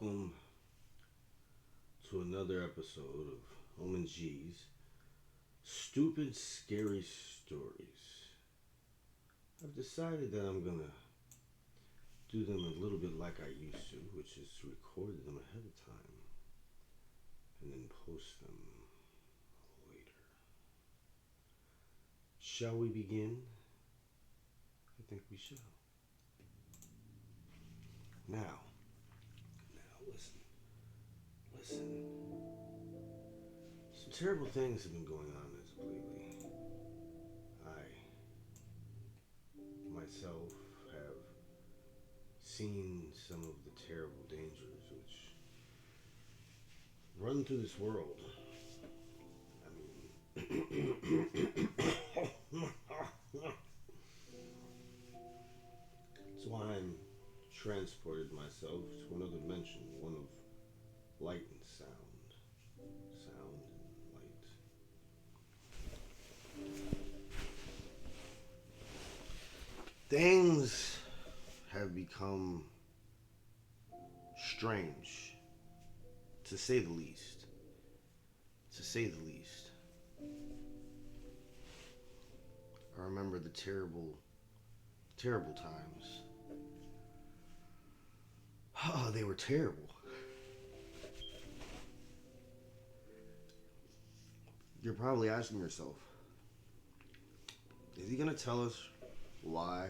welcome to another episode of Omen G's Stupid Scary Stories. I've decided that I'm gonna do them a little bit like I used to, which is to record them ahead of time and then post them later. Shall we begin? I think we shall. Now, listen. Some terrible things have been going on as of lately. I myself have seen some of the terrible dangers which run through this world. I mean, that's why I'm transported myself to another dimension, one of light and sound and light. Things have become strange, to say the least. To say the least. I remember the terrible times. Oh, they were terrible. You're probably asking yourself, is he gonna tell us why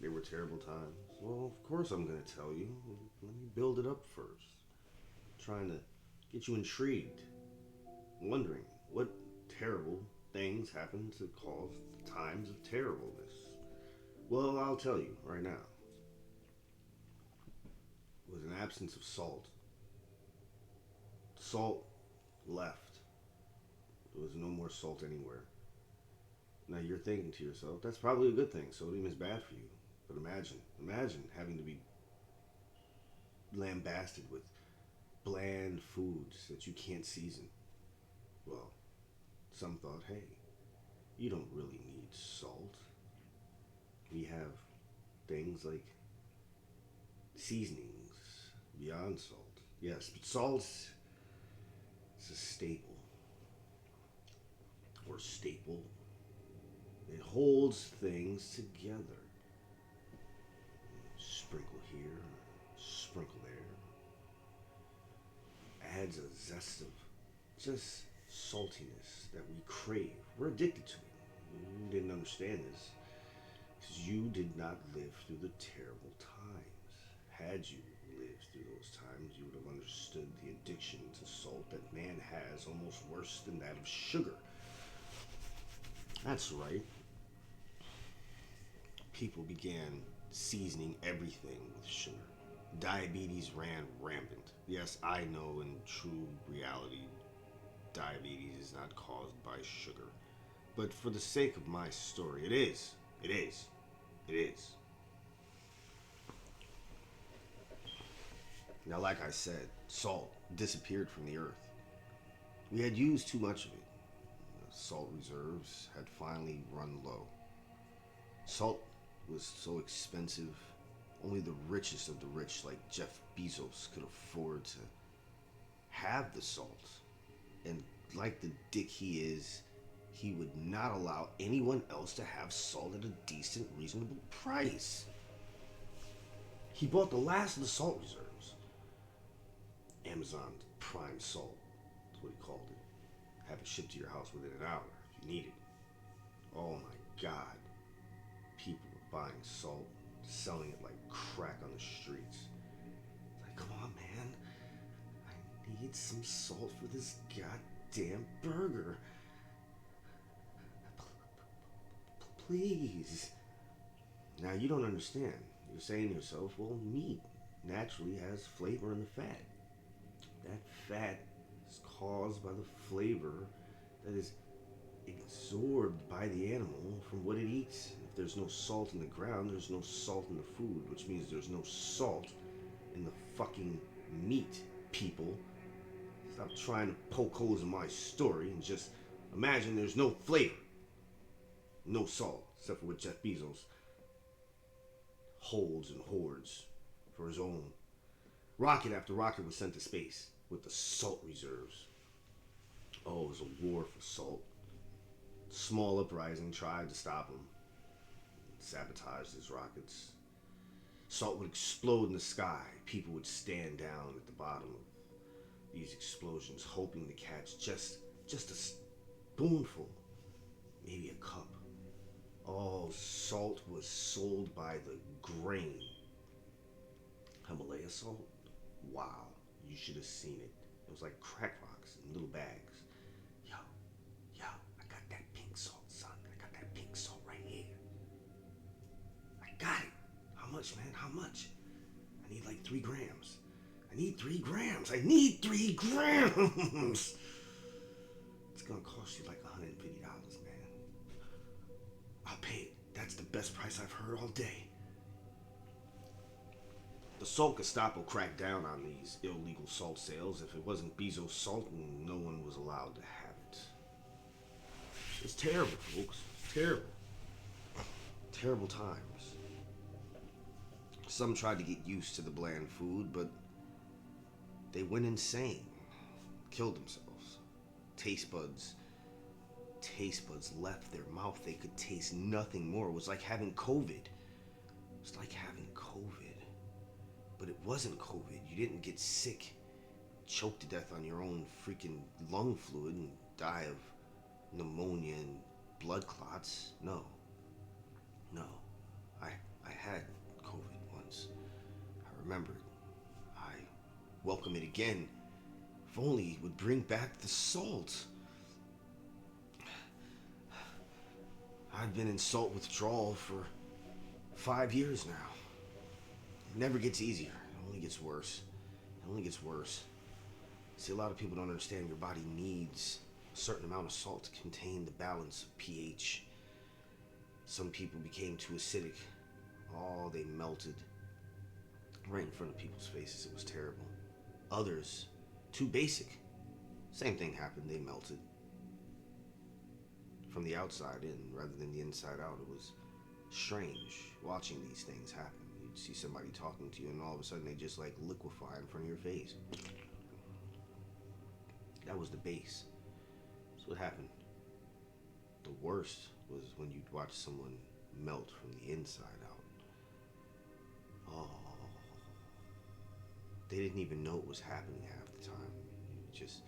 they were terrible times? Well, of course I'm gonna tell you. Let me build it up first. Trying to get you intrigued, wondering what terrible things happen to cause times of terribleness. Well, I'll tell you right now. It was an absence of salt. Salt left. There was no more salt anywhere. Now you're thinking to yourself, that's probably a good thing. Sodium is bad for you. But imagine having to be lambasted with bland foods that you can't season. Well, some thought, hey, you don't really need salt. We have things like seasonings beyond salt. Yes, but salt is a staple. Or staple. It holds things together. Sprinkle here, sprinkle there. Adds a zest of just saltiness that we crave. We're addicted to it. You didn't understand this because you did not live through the terrible times. Had you lived through those times, you would have understood the addiction to salt that man has, almost worse than that of sugar. That's right. People began seasoning everything with sugar. Diabetes ran rampant. Yes, I know in true reality, diabetes is not caused by sugar. But for the sake of my story, it is. It is. It is. Now, like I said, salt disappeared from the earth. We had used too much of it. The salt reserves had finally run low. Salt was so expensive, only the richest of the rich, like Jeff Bezos, could afford to have the salt. And like the dick he is, he would not allow anyone else to have salt at a decent, reasonable price. He bought the last of the salt reserves. Amazon Prime Salt, that's what he called it. Have it shipped to your house within an hour if you need it. Oh my god. People were buying salt, selling it like crack on the streets. It's like, come on, man. I need some salt for this goddamn burger. Please. Now, you don't understand. You're saying to yourself, well, meat naturally has flavor in the fat. That fat is caused by the flavor that is absorbed by the animal from what it eats. If there's no salt in the ground, there's no salt in the food, which means there's no salt in the fucking meat, people. Stop trying to poke holes in my story and just imagine there's no flavor. No salt, except for what Jeff Bezos holds and hoards for his own Rocket after rocket was sent to space with the salt reserves. Oh, it was a war for salt. Small uprising tried to stop him, sabotaged his rockets. Salt would explode in the sky. People would stand down at the bottom of these explosions, hoping to catch just a spoonful, maybe a cup. All salt was sold by the grain. Himalaya salt? Wow, you should have seen it. It was like crack rocks in little bags. Yo, I got that pink salt, son. I got that pink salt right here. I got it. How much, man? How much? I need like 3 grams. I need 3 grams. I need 3 grams. It's gonna cost you like $150, man. I'll pay it. That's the best price I've heard all day. The Salt Gestapo cracked down on these illegal salt sales. If it wasn't Bezos salt, no one was allowed to have it. It's terrible, folks. It's terrible. Terrible times. Some tried to get used to the bland food, but they went insane. Killed themselves. Taste buds left their mouth. They could taste nothing more. It was like having COVID. It was like having COVID. But it wasn't COVID. You didn't get sick, choke to death on your own freaking lung fluid and die of pneumonia and blood clots. No. I had COVID once. I remember it. I welcome it again. If only it would bring back the salt. I've been in salt withdrawal for 5 years now. It never gets easier. It only gets worse. It only gets worse. See, a lot of people don't understand your body needs a certain amount of salt to contain the balance of pH. Some people became too acidic. Oh, they melted right in front of people's faces. It was terrible. Others, too basic. Same thing happened. They melted. From the outside in rather than the inside out. It was strange watching these things happen. You'd see somebody talking to you and all of a sudden they just like liquefy in front of your face. That was the base. That's what happened. The worst was when you'd watch someone melt from the inside out. Oh. They didn't even know it was happening half the time. You just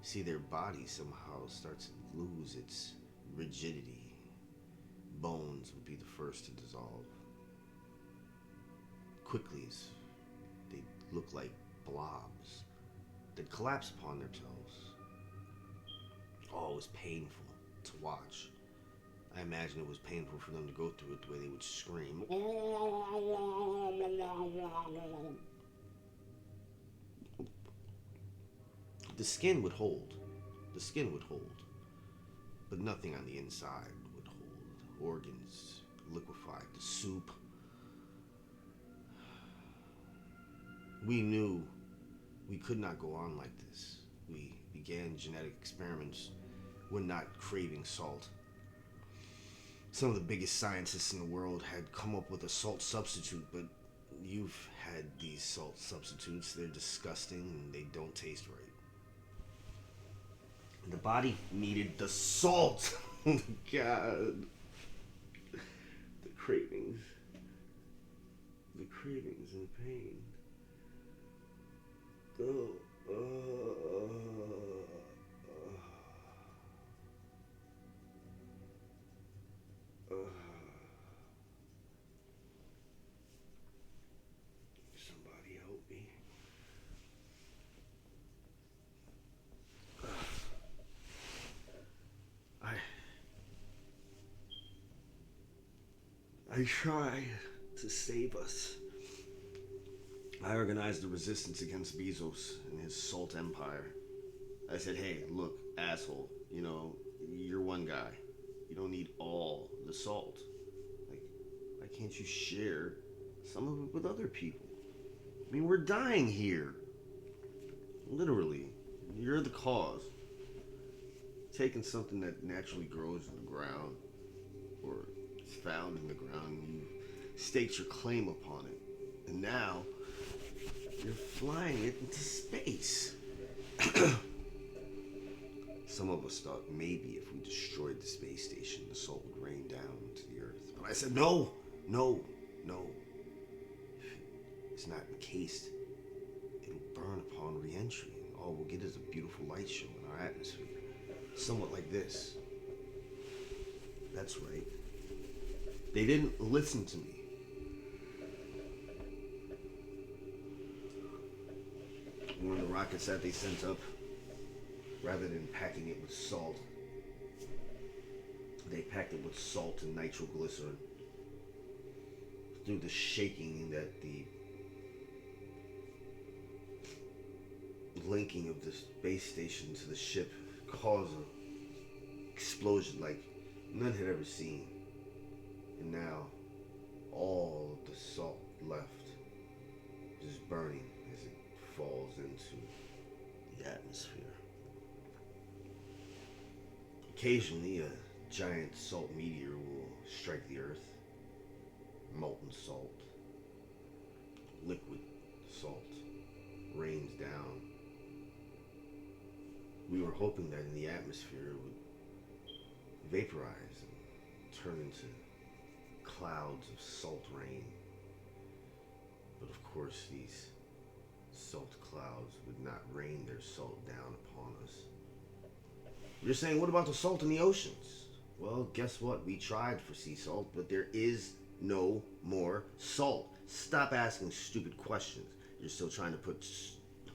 see their body somehow starts to lose its rigidity. Bones would be the first to dissolve. Quickly, they look like blobs. They'd collapse upon themselves. Oh, it was painful to watch. I imagine it was painful for them to go through it the way they would scream. The skin would hold. The skin would hold. But nothing on the inside would hold. Organs liquefied. The soup. We knew we could not go on like this. We began genetic experiments. We're not craving salt. Some of the biggest scientists in the world had come up with a salt substitute, but you've had these salt substitutes. They're disgusting and they don't taste right. And the body needed the salt. Oh my God. The cravings. The cravings and pain. Somebody help me. I try to save us. I organized a resistance against Bezos and his salt empire. I said, hey, look, asshole, you're one guy. You don't need all the salt. Like, why can't you share some of it with other people? I mean, we're dying here. Literally. You're the cause. Taking something that naturally grows in the ground or is found in the ground, you staked your claim upon it. And now you're flying it into space. Some of us thought maybe if we destroyed the space station, the salt would rain down to the Earth. But I said, no, no, no. If it's not encased, it'll burn upon re-entry. And all we'll get is a beautiful light show in our atmosphere. Somewhat like this. That's right. They didn't listen to me. One of the rockets that they sent up, rather than packing it with salt, they packed it with salt and nitroglycerin. Through the shaking that the linking of the space station to the ship caused an explosion like none had ever seen. And now all of the salt left is burning as it falls into the atmosphere. Occasionally, a giant salt meteor will strike the Earth. Molten salt, liquid salt, rains down. We were hoping that in the atmosphere it would vaporize and turn into clouds of salt rain. But of course, these salt clouds would not rain their salt down upon us. You're saying, what about the salt in the oceans? Well, guess what? We tried for sea salt, but there is no more salt. Stop asking stupid questions. You're still trying to put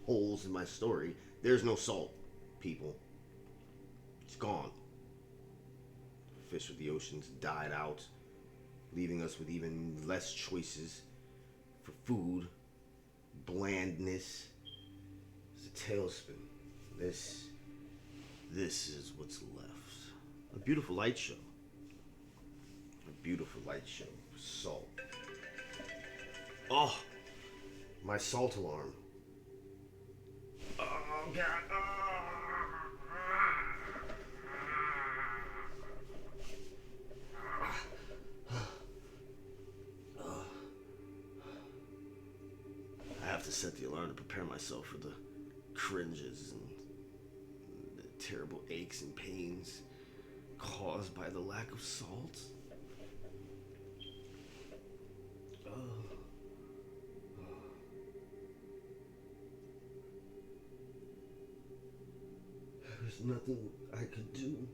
holes in my story. There's no salt, people. It's gone. Fish of the oceans died out, leaving us with even less choices for food. Blandness. It's a tailspin. This is what's left. A beautiful light show. A beautiful light show. Salt. Oh, my salt alarm. Oh, God. I have to set the alarm to prepare myself for the cringes and the terrible aches and pains caused by the lack of salt. There's nothing I could do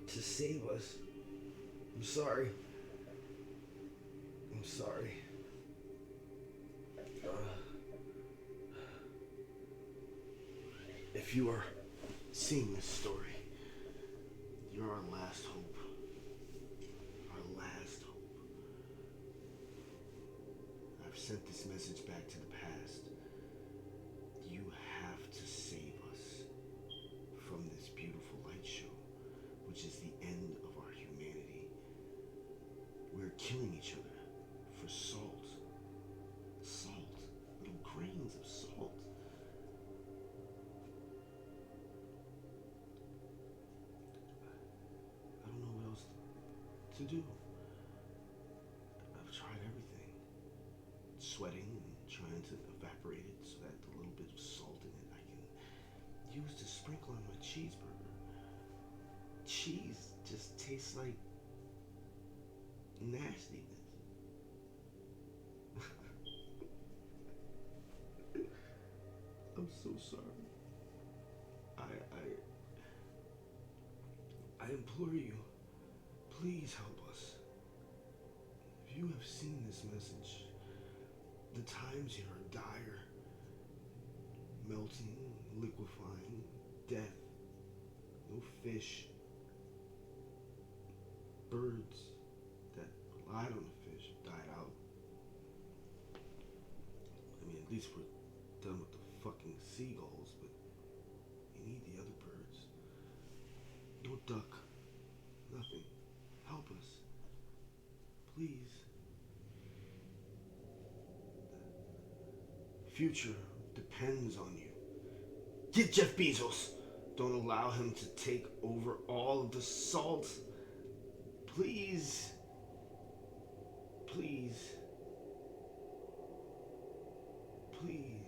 to save us. I'm sorry. I'm sorry. If you are seeing this story, you're our last hope. Our last hope. I've sent this message back to the past. You have to save us from this beautiful light show, which is the end of our humanity. We're killing each other for salt. Salt. Little grains of salt. I don't know what else to do. I've tried everything. Sweating and trying to evaporate it so that the little bit of salt in it I can use to sprinkle on my cheeseburger. Cheese just tastes like nastiness. I'm so sorry. I implore you, please help us. If you have seen this message, the times here are dire. Melting, liquefying, death, no fish. Birds that relied on the fish died out. I mean, at least we're done with the fucking seagulls, but we need the other birds. No duck, nothing. Help us. Please. The future depends on you. Get Jeff Bezos. Don't allow him to take over all of the salt. Please. Please. please.